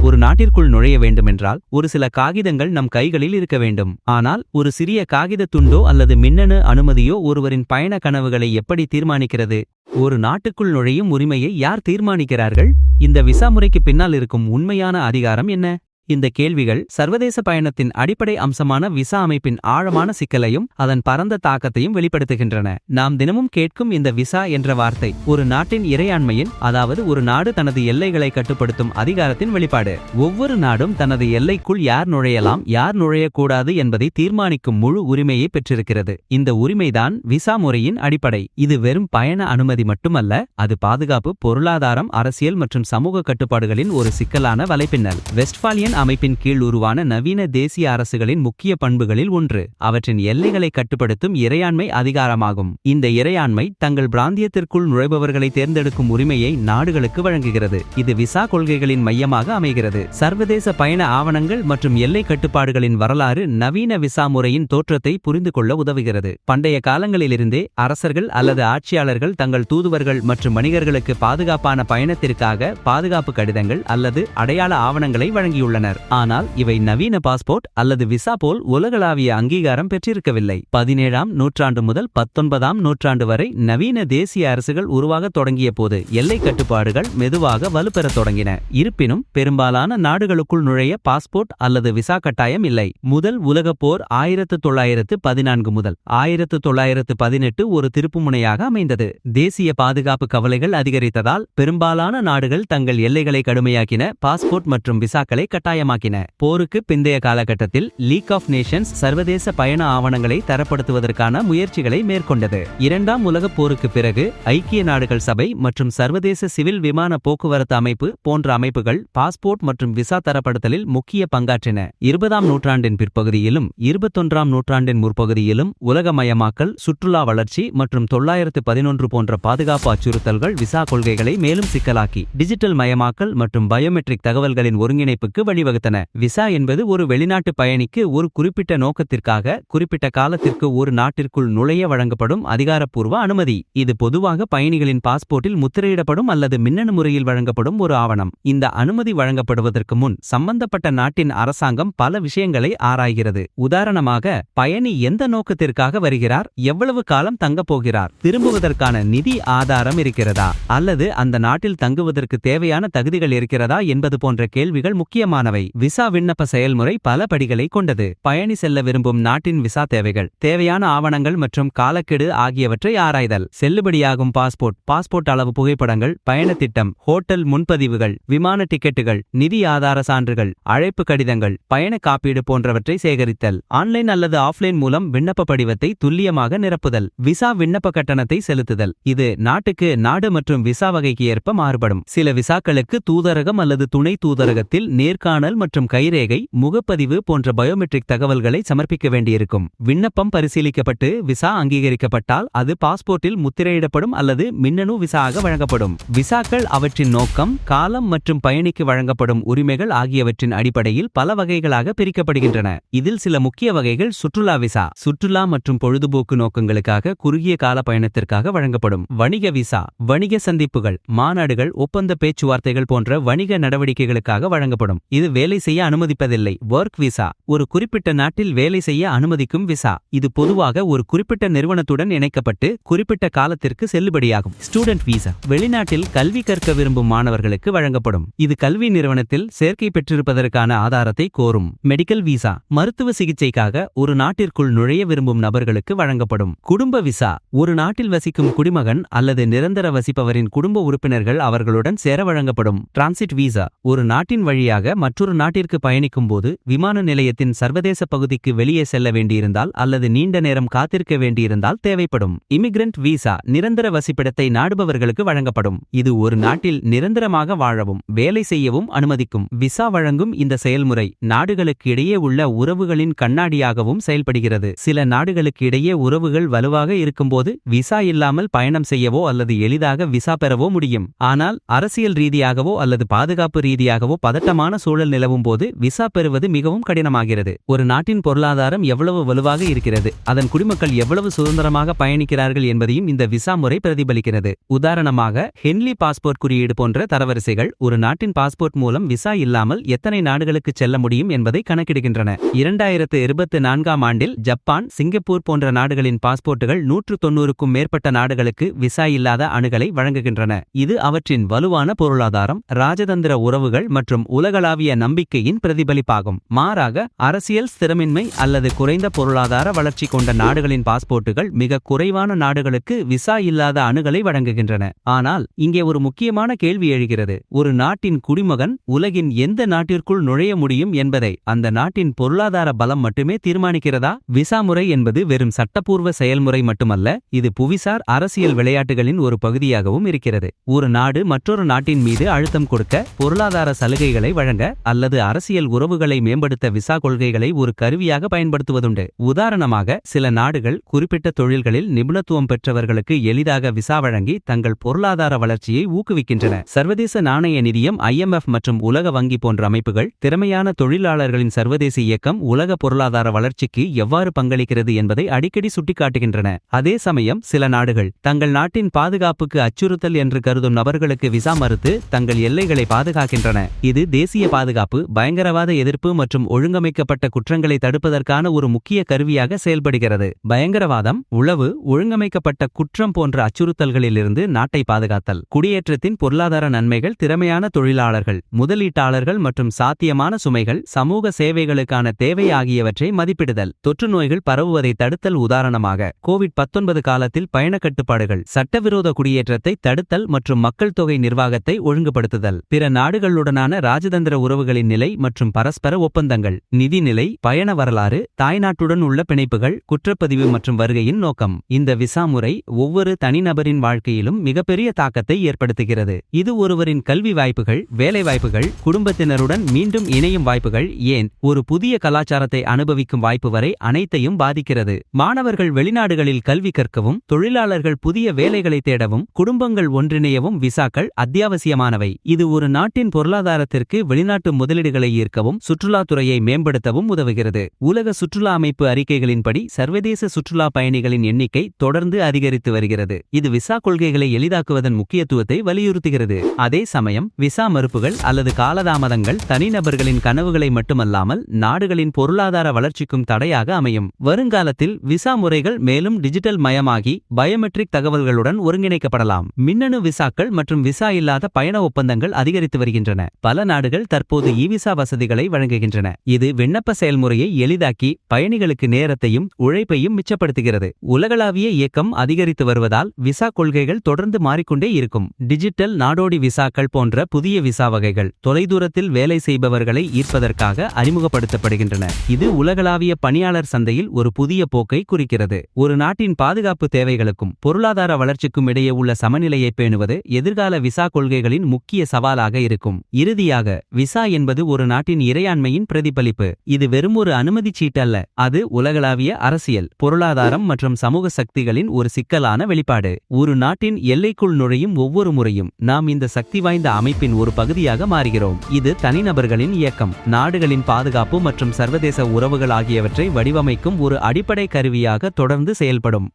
ஒரு நாட்டிற்குள் நுழைய வேண்டுமென்றால் ஒரு சில காகிதங்கள் நம் கைகளில் இருக்க வேண்டும். ஆனால் ஒரு சிறிய காகித துண்டோ அல்லது மின்னணு அனுமதியோ ஒருவரின் பயண கனவுகளை எப்படி தீர்மானிக்கிறது? ஒரு நாட்டுக்குள் நுழையும் உரிமையை யார் தீர்மானிக்கிறார்கள்? இந்த விசா முறைக்கு பின்னால் இருக்கும் உண்மையான அதிகாரம் என்ன? இந்த கேள்விகள் சர்வதேச பயணத்தின் அடிப்படை அம்சமான விசா அமைப்பின் ஆழமான சிக்கலையும் அதன் பரந்த தாக்கத்தையும் வெளிப்படுத்துகின்றன. நாம் தினமும் கேட்கும் இந்த விசா என்ற வார்த்தை ஒரு நாட்டின் இறையாண்மையின், அதாவது ஒரு நாடு தனது எல்லைகளை கட்டுப்படுத்தும் அதிகாரத்தின் வெளிப்பாடு. ஒவ்வொரு நாடும் தனது எல்லைக்குள் யார் நுழையலாம், யார் நுழையக்கூடாது என்பதை தீர்மானிக்கும் முழு உரிமையை பெற்றிருக்கிறது. இந்த உரிமைதான் விசா முறையின் அடிப்படை. இது வெறும் பயண அனுமதி மட்டுமல்ல, அது பாதுகாப்பு, பொருளாதாரம், அரசியல் மற்றும் சமூக கட்டுப்பாடுகளின் ஒரு சிக்கலான வலைப்பின்னல். வெஸ்ட்பாலியன் அமைப்பின் கீழ் உருவான நவீன தேசிய அரசுகளின் முக்கிய பண்புகளில் ஒன்று அவற்றின் எல்லைகளை கட்டுப்படுத்தும் இறையாண்மை அதிகாரமாகும். இந்த இறையாண்மை தங்கள் பிராந்தியத்திற்குள் நுழைபவர்களை தேர்ந்தெடுக்கும் உரிமையை நாடுகளுக்கு வழங்குகிறது. இது விசா கொள்கைகளின் மையமாக அமைகிறது. சர்வதேச பயண ஆவணங்கள் மற்றும் எல்லை கட்டுப்பாடுகளின் வரலாறு நவீன விசா முறையின் தோற்றத்தை புரிந்து கொள்ள உதவுகிறது. பண்டைய காலங்களிலிருந்தே அரசர்கள் அல்லது ஆட்சியாளர்கள் தங்கள் தூதுவர்கள் மற்றும் வணிகர்களுக்கு பாதுகாப்பான பயணத்திற்காக பாதுகாப்பு கடிதங்கள் அல்லது அடையாள ஆவணங்களை வழங்கியுள்ளனர். ஆனால் இவை நவீன பாஸ்போர்ட் அல்லது விசா போல் உலகளாவிய அங்கீகாரம் பெற்றிருக்கவில்லை. 17ஆம் நூற்றாண்டு முதல் 19ஆம் நூற்றாண்டு வரை நவீன தேசிய அரசுகள் உருவாகத் தொடங்கிய போது எல்லை கட்டுப்பாடுகள் மெதுவாக வலுப்பெறத் தொடங்கின. இருப்பினும் பெரும்பாலான நாடுகளுக்குள் நுழைய பாஸ்போர்ட் அல்லது விசா கட்டாயம் இல்லை. முதல் உலகப் போர் 1914 முதல் 1918 ஒரு திருப்புமுனையாக அமைந்தது. தேசிய பாதுகாப்பு கவலைகள் அதிகரித்ததால் பெரும்பாலான நாடுகள் தங்கள் எல்லைகளை கடுமையாக்கின, பாஸ்போர்ட் மற்றும் விசாக்களை கட்டாயமாக்கின. போருக்கு பிந்தைய காலகட்டத்தில் லீக் ஆஃப் நேஷன்ஸ் சர்வதேச பயண ஆவணங்களை தரப்படுத்துவதற்கான முயற்சிகளை மேற்கொண்டது. இரண்டாம் உலகப் போருக்கு பிறகு ஐக்கிய நாடுகள் சபை மற்றும் சர்வதேச சிவில் விமான போக்குவரத்து அமைப்பு போன்ற அமைப்புகள் பாஸ்போர்ட் மற்றும் விசா தரப்படுத்தலில் முக்கிய பங்காற்றின. 20ஆம் நூற்றாண்டின் பிற்பகுதியிலும் 21ஆம் நூற்றாண்டின் முற்பகுதியிலும் உலகமயமாக்கல், சுற்றுலா வளர்ச்சி மற்றும் 911 போன்ற பாதுகாப்பு அச்சுறுத்தல்கள் விசா கொள்கைகளை மேலும் சிக்கலாக்கி டிஜிட்டல் மயமாக்கல் மற்றும் பயோமெட்ரிக் தகவல்களின் ஒருங்கிணைப்புக்கு வழிவகுத்தன. விசா என்பது ஒரு வெளிநாட்டு பயணிக்கு ஒரு குறிப்பிட்ட நோக்கத்திற்காக குறிப்பிட்ட காலத்திற்கு ஒரு நாட்டிற்குள் நுழைய வழங்கப்படும் அதிகாரப்பூர்வ அனுமதி. இது பொதுவாக பயணிகளின் பாஸ்போர்ட்டில் முத்திரையிடப்படும் அல்லது மின்னணு முறையில் வழங்கப்படும் ஒரு ஆவணம். இந்த அனுமதி வழங்கப்படுவதற்கு முன் சம்பந்தப்பட்ட நாட்டின் அரசாங்கம் பல விஷயங்களை ஆராய்கிறது. உதாரணமாக, பயணி எந்த நோக்கத்திற்காக வருகிறார், எவ்வளவு காலம் தங்கப் போகிறார், திரும்புவதற்கான நிதி ஆதாரம் இருக்கிறதா, அல்லது அந்த நாட்டில் தங்குவதற்கு தேவையான தகுதிகள் இருக்கிறதா என்பது போன்ற கேள்விகள் முக்கியமானவை. விசா விண்ணப்ப செயல்முறை பல படிகளை கொண்டது. பயணி செல்ல விரும்பும் நாட்டின் விசா தேவைகள், தேவையான ஆவணங்கள் மற்றும் காலக்கெடு ஆகியவற்றை ஆராய்தல். செல்லுபடியாகும் பாஸ்போர்ட் அளவு புகைப்படங்கள், பயண திட்டம், ஹோட்டல் முன்பதிவுகள், விமான டிக்கெட்டுகள், நிதி ஆதார சான்றுகள், அழைப்பு கடிதங்கள், பயண காப்பீடு போன்றவற்றை சேகரித்தல். ஆன்லைன் அல்லது ஆஃப்லைன் மூலம் விண்ணப்ப படிவத்தை துல்லியமாக நிரப்புதல். விசா விண்ணப்ப கட்டணத்தை செலுத்துதல். இது நாட்டுக்கு நாடு மற்றும் விசா வகைக்கு ஏற்ப மாறுபடும். சில விசாக்களுக்கு தூதரகம் அல்லது துணை தூதரகத்தில் நேர்காணல் மற்றும் கைரேகை, முகப்பதிவு போன்ற பயோமெட்ரிக் தகவல்களை சமர்ப்பிக்க வேண்டியிருக்கும். விண்ணப்பம் பரிசீலிக்கப்பட்டு விசா அங்கீகரிக்கப்பட்டால் அது பாஸ்போர்ட்டில் முத்திரையிடப்படும் அல்லது மின்னணு விசாவாக வழங்கப்படும். விசாக்கள் அவற்றின் நோக்கம், காலம் மற்றும் பயணிக்கு வழங்கப்படும் உரிமைகள் ஆகியவற்றின் அடிப்படையில் பல வகைகளாக பிரிக்கப்படுகின்றன. இதில் சில முக்கிய வகைகள் சுற்றுலா விசா, சுற்றுலா மற்றும் பொழுதுபோக்கு நோக்கங்களுக்காக குறுகிய கால பயணத்திற்காக வழங்கப்படும். வணிக விசா, வணிக சந்திப்புகள், மாநாடுகள், ஒப்பந்த பேச்சுவார்த்தைகள் போன்ற வணிக நடவடிக்கைகளுக்காக வழங்கப்படும். இது வேலை செய்ய அனுமதிப்பதில்லை. வொர்க் விசா, ஒரு குறிப்பிட்ட நாட்டில் வேலை செய்ய அனுமதிக்கும் விசா. இது பொதுவாக ஒரு குறிப்பிட்ட நிறுவனத்துடன் இணைக்கப்பட்டு குறிப்பிட்ட காலத்திற்கு செல்லுபடியாகும். ஸ்டூடெண்ட் விசா, வெளிநாட்டில் கல்வி கற்க விரும்பும் மாணவர்களுக்கு வழங்கப்படும். இது கல்வி நிறுவனத்தில் சேர்க்கை பெற்றிருப்பதற்கான ஆதாரத்தை கோரும். மெடிக்கல் விசா, மருத்துவ சிகிச்சைக்காக ஒரு நாட்டிற்குள் நுழைய விரும்பும் நபர்களுக்கு வழங்கப்படும். குடும்ப விசா, ஒரு நாட்டில் வசிக்கும் குடிமகன் அல்லது நிரந்தர வசிப்பவரின் குடும்ப உறுப்பினர்கள் அவர்களுடன் சேர வழங்கப்படும். டிரான்சிட் விசா, ஒரு நாட்டின் வழியாக மற்றொரு நாட்டிற்கு பயணிக்கும் போது விமான நிலையத்தின் சர்வதேச பகுதிக்கு வெளியே செல்ல வேண்டியிருந்தால் அல்லது நீண்ட நேரம் காத்திருக்க வேண்டியிருந்தால் தேவைப்படும். இமிகிரண்ட் விசா, நிரந்தர வசிப்பிடத்தை நாடுபவர்களுக்கு வழங்கப்படும். இது ஒரு நாட்டில் நிரந்தரமாக வாழவும் வேலை செய்யவும் அனுமதிக்கும். விசா வழங்கும் இந்த செயல்முறை நாடுகளுக்கு இடையே உள்ள உறவுகளின் கண்ணாடியாகவும் செயல்படுகிறது. சில நாடுகளுக்கு இடையே உறவுகள் வலுவாக இருக்கும்போது விசா இல்லாமல் பயணம் செய்யவோ அல்லது எளிதாக விசா பெறவோ முடியும். ஆனால் அரசியல் ரீதியாகவோ அல்லது பாதுகாப்பு ரீதியாகவோ பதட்டமான சூழல் சூழல் நிலவும் போது விசா பெறுவது மிகவும் கடினமாகிறது. ஒரு நாட்டின் பொருளாதாரம் எவ்வளவு வலுவாக இருக்கிறது, அதன் குடிமக்கள் எவ்வளவு சுதந்திரமாக பயணிக்கிறார்கள் என்பதையும் இந்த விசா முறை பிரதிபலிக்கிறது. உதாரணமாக, ஹென்லி பாஸ்போர்ட் குறியீடு போன்ற தரவரிசைகள் ஒரு நாட்டின் பாஸ்போர்ட் மூலம் விசா இல்லாமல் எத்தனை நாடுகளுக்கு செல்ல முடியும் என்பதை கணக்கிடுகின்றன. 2024ஆம் ஆண்டில் ஜப்பான், சிங்கப்பூர் போன்ற நாடுகளின் பாஸ்போர்ட்டுகள் 190க்கும் மேற்பட்ட நாடுகளுக்கு விசா இல்லாத அணுகலை வழங்குகின்றன. இது அவற்றின் வலுவான பொருளாதாரம், ராஜதந்திர உறவுகள் மற்றும் உலகளாவிய நம்பிக்கையின் பிரதிபலிப்பாகும். மாறாக, அரசியல் ஸ்திரமின்மை அல்லது குறைந்த பொருளாதார வளர்ச்சி கொண்ட நாடுகளின் பாஸ்போர்ட்டுகள் மிக குறைவான நாடுகளுக்கு விசா இல்லாத அணுகலை வழங்குகின்றன. ஆனால் இங்கே ஒரு முக்கியமான கேள்வி எழுகிறது. ஒரு நாட்டின் குடிமகன் உலகின் எந்த நாட்டிற்குள் நுழைய முடியும் என்பதை அந்த நாட்டின் பொருளாதார பலம் மட்டுமே தீர்மானிக்கிறதா? விசா முறை என்பது வெறும் சட்டப்பூர்வ செயல்முறை மட்டுமல்ல, இது புவிசார் அரசியல் விளையாட்டுகளின் ஒரு பகுதியாகவும் இருக்கிறது. ஒரு நாடு மற்றொரு நாட்டின் மீது அழுத்தம் கொடுக்க, பொருளாதார சலுகைகளை வழங்க அல்லது அரசியல் உறவுகளை மேம்படுத்த விசா கொள்கைகளை ஒரு கருவியாக பயன்படுத்துவதுண்டு. உதாரணமாக, சில நாடுகள் குறிப்பிட்ட தொழில்களில் நிபுணத்துவம் பெற்றவர்களுக்கு எளிதாக விசா வழங்கி தங்கள் பொருளாதார வளர்ச்சியை ஊக்குவிக்கின்றன. சர்வதேச நாணய நிதியம் IMF மற்றும் உலக வங்கி போன்ற அமைப்புகள் திறமையான தொழிலாளர்களின் சர்வதேச இயக்கம் உலக பொருளாதார வளர்ச்சிக்கு எவ்வாறு பங்களிக்கிறது என்பதை அடிக்கடி சுட்டிக்காட்டுகின்றன. அதே சமயம், சில நாடுகள் தங்கள் நாட்டின் பாதுகாப்புக்கு அச்சுறுத்தல் என்று கருதும் நபர்களுக்கு விசா மறுத்து தங்கள் எல்லைகளை பாதுகாக்கின்றன. இது தேசிய பாதுகாப்பு, பயங்கரவாத எதிர்ப்பு மற்றும் ஒழுங்கமைக்கப்பட்ட குற்றங்களை தடுப்பதற்கான ஒரு முக்கிய கருவியாக செயல்படுகிறது. பயங்கரவாதம், உளவு, ஒழுங்கமைக்கப்பட்ட குற்றம் போன்ற அச்சுறுத்தல்களிலிருந்து நாட்டை பாதுகாத்தல். குடியேற்றத்தின் பொருளாதார நன்மைகள், திறமையான தொழிலாளர்கள், முதலீட்டாளர்கள் மற்றும் சாத்தியமான சுமைகள், சமூக சேவைகளுக்கான தேவை ஆகியவற்றை மதிப்பிடுதல். தொற்று நோய்கள் பரவுவதை தடுத்தல். உதாரணமாக, கோவிட்-19 காலத்தில் பயண கட்டுப்பாடுகள், சட்டவிரோத குடியேற்றத்தை தடுத்தல் மற்றும் மக்கள் தொகை நிர்வாகத்தை ஒழுங்குபடுத்துதல். பிற நாடுகளுடனான ராஜதந்திர உறவுகளின் நிலை மற்றும் பரஸ்பர ஒப்பந்தங்கள். நிதிநிலை, பயண வரலாறு, தாய்நாட்டுடன் உள்ள பிணைப்புகள், குற்றப்பதிவு மற்றும் வருகையின் நோக்கம். இந்த விசா முறை ஒவ்வொரு தனிநபரின் வாழ்க்கையிலும் மிகப்பெரிய தாக்கத்தை ஏற்படுத்துகிறது. இது ஒருவரின் கல்வி வாய்ப்புகள், வேலைவாய்ப்புகள், குடும்பத்தினருடன் மீண்டும் இணையும் வாய்ப்புகள், ஏன் ஒரு புதிய கலாச்சாரத்தை அனுபவிக்கும் வாய்ப்பு வரை அனைத்தையும் பாதிக்கிறது. மாணவர்கள் வெளிநாடுகளில் கல்வி கற்கவும், தொழிலாளர்கள் புதிய வேலைகளை தேடவும், குடும்பங்கள் ஒன்றிணையவும் விசாக்கள் அத்தியாவசியமானவை. இது ஒரு நாட்டின் பொருளாதாரத்திற்கு வெளிநாட்டு முதலீடுகளை ஈர்க்கவும், சுற்றுலாத்துறையை மேம்படுத்தவும் உதவுகிறது. உலக சுற்றுலா அமைப்பு அறிக்கைகளின்படி சர்வதேச சுற்றுலா பயணிகளின் எண்ணிக்கை தொடர்ந்து அதிகரித்து வருகிறது. இது விசா கொள்கைகளை எளிதாக்குவதன் முக்கியத்துவத்தை வலியுறுத்துகிறது. அதே சமயம், விசா மறுப்புகள் அல்லது காலதாமதங்கள் தனிநபர்களின் கனவுகளை மட்டுமல்லாமல் நாடுகளின் பொருளாதார வளர்ச்சிக்கும் தடையாக அமையும். வருங்காலத்தில் விசா முறைகள் மேலும் டிஜிட்டல் மயமாகி பயோமெட்ரிக் தகவல்களுடன் ஒருங்கிணைக்கப்படலாம். மின்னணு விசாக்கள் மற்றும் விசா இல்லாத பயண ஒப்பந்தங்கள் அதிகரித்து வருகின்றன. பல நாடுகள் தற்போது இ-விசா வசதிகளை வழங்குகின்றன. இது விண்ணப்ப செயல்முறையை எளிதாக்கி பயணிகளுக்கு நேரத்தையும் உழைப்பையும் மிச்சப்படுத்துகிறது. உலகளாவிய இயக்கம் அதிகரித்து வருவதால் விசா கொள்கைகள் தொடர்ந்து மாறிக்கொண்டே இருக்கும். டிஜிட்டல் நாடோடி விசாக்கள் போன்ற புதிய விசா வகைகள் தொலைதூரத்தில் வேலை செய்பவர்களை ஈர்ப்பதற்காக அறிமுகப்படுத்தப்படுகின்றன. இது உலகளாவிய பணியாளர் சந்தையில் ஒரு புதிய போக்கை குறிக்கிறது. ஒரு நாட்டின் பாதுகாப்பு தேவைகளுக்கும் பொருளாதார வளர்ச்சிக்கும் இடையே உள்ள சமநிலையை பேணுவது எதிர்கால விசா கொள்கைகளின் முக்கிய சவாலாக இருக்கும். இறுதியாக, விசா என்பது ஒரு நாட்டின் இறையாண்மையின் பிரதிபலிப்பு. இது வெறும் ஒரு அனுமதி சீட்டல்ல, அது உலகளாவிய அரசியல், பொருளாதாரம் மற்றும் சமூக சக்திகளின் ஒரு சிக்கலான வெளிப்பாடு. ஒரு நாட்டின் எல்லைக்குள் நுழையும் ஒவ்வொரு முறையும் நாம் இந்த சக்தி வாய்ந்த அமைப்பின் ஒரு பகுதியாக மாறுகிறோம். இது தனிநபர்களின் இயக்கம், நாடுகளின் பாதுகாப்பு மற்றும் சர்வதேச உறவுகள் ஆகியவற்றை வடிவமைக்கும் ஒரு அடிப்படை கருவியாக தொடர்ந்து செயல்படும்.